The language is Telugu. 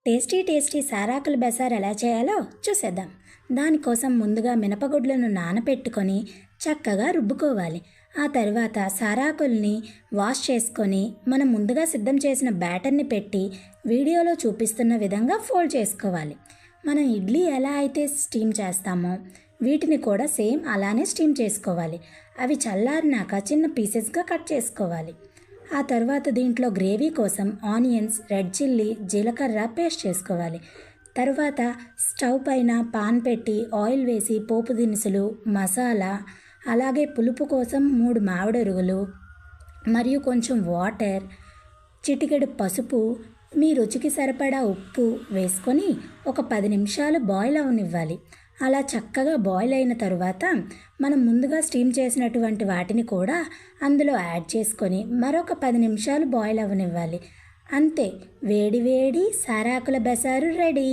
టేస్టీ టేస్టీ సారాకుల బెసార్ ఎలా చేయాలో చూసేద్దాం. దానికోసం ముందుగా మినపగుడ్లను నానపెట్టుకొని చక్కగా రుబ్బుకోవాలి. ఆ తర్వాత సారాకుల్ని వాష్ చేసుకొని మనం ముందుగా సిద్ధం చేసిన బ్యాటర్ని పెట్టి వీడియోలో చూపిస్తున్న విధంగా ఫోల్డ్ చేసుకోవాలి. మనం ఇడ్లీ ఎలా అయితే స్టీమ్ చేస్తామో వీటిని కూడా సేమ్ అలానే స్టీమ్ చేసుకోవాలి. అవి చల్లారినాక చిన్న పీసెస్గా కట్ చేసుకోవాలి. ఆ తర్వాత దీంట్లో గ్రేవీ కోసం ఆనియన్స్, రెడ్ చిల్లీ, జీలకర్ర పేస్ట్ చేసుకోవాలి. తర్వాత స్టవ్ పైన పాన్ పెట్టి ఆయిల్ వేసి పోపు దినుసులు, మసాలా, అలాగే పులుపు కోసం 3 మామిడరుగులు మరియు కొంచెం వాటర్, చిటికెడు పసుపు, మీ రుచికి సరిపడా ఉప్పు వేసుకొని ఒక 10 నిమిషాలు బాయిల్ అవనివ్వాలి. అలా చక్కగా బాయిల్ అయిన తరువాత మనం ముందుగా స్టీమ్ చేసినటువంటి వాటిని కూడా అందులో యాడ్ చేసుకొని మరొక 10 నిమిషాలు బాయిల్ అవనివ్వాలి. అంతే, వేడి వేడి సారాకుల బెసారు రెడీ.